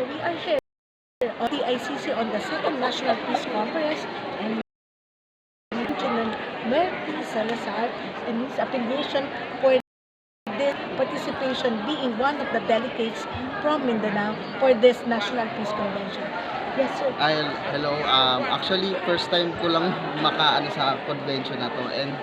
we are here on the ICC on the Second National Peace Conference, and Engineer Murphy Salazar and his affiliation for this participation being one of the delegates from Mindanao for this National Peace Convention. Yes, sir. Hello. Actually, first time ko lang makaano sa convention na to, and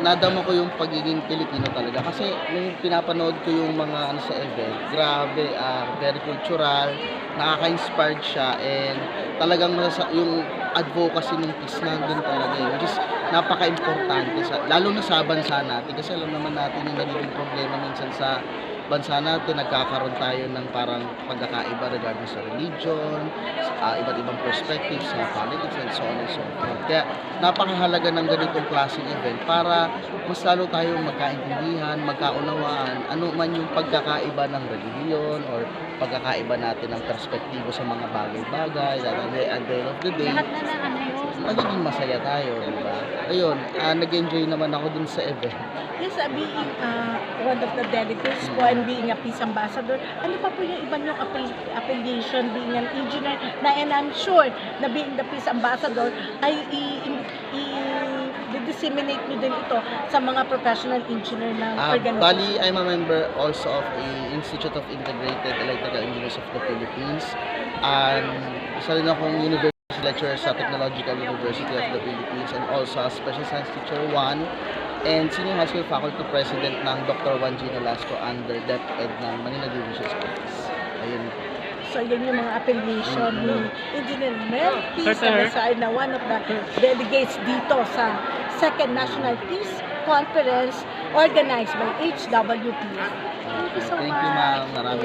nadama ko yung pagiging Pilipino talaga kasi nung pinapanood ko yung mga ano sa event, grabe, very cultural, nakaka-inspired siya, and talagang yung advocacy ng peace nandun talaga yun, which is napaka-importante lalo na sa bansa natin, kasi alam naman natin yung nagiging problema minsan sa bansa natin, nagkakaroon tayo ng parang pagkakaiba regarding sa religion, iba't ibang perspectives sa politics, and so on and so forth. Kaya napakahalaga ng ganitong klaseng event para mas lalo tayong magkaintindihan, magkaunawaan, ano man yung pagkakaiba ng religion or pagkakaiba natin ng perspektibo sa mga bagay-bagay, at the end of the day, magiging masaya tayo, diba? Ayun, nag-enjoy naman ako dun sa event. Yes, being one of the delegates po and being a peace ambassador, ano pa po yung iba niyong affiliation being an engineer and I'm sure na being the peace ambassador ay i-disseminate niyo din ito sa mga professional engineer na organization. Bali, I'm a member also of the Institute of Integrated Electrical Engineers of the Philippines. Isa rin akong university lecturer sa Technological University of the Philippines, and also a Special Science Teacher 1 and Senior High School Faculty President ng Dr. Juan G. Nolasco under DepEd ng Manila Division's Office. Ayun. So, yun yung mga affiliation ni Engineer Murphy Salazar na one of the delegates dito sa Second National Peace Conference organized by HWPF. Thank you so much. Thank you, ma'am. Marami.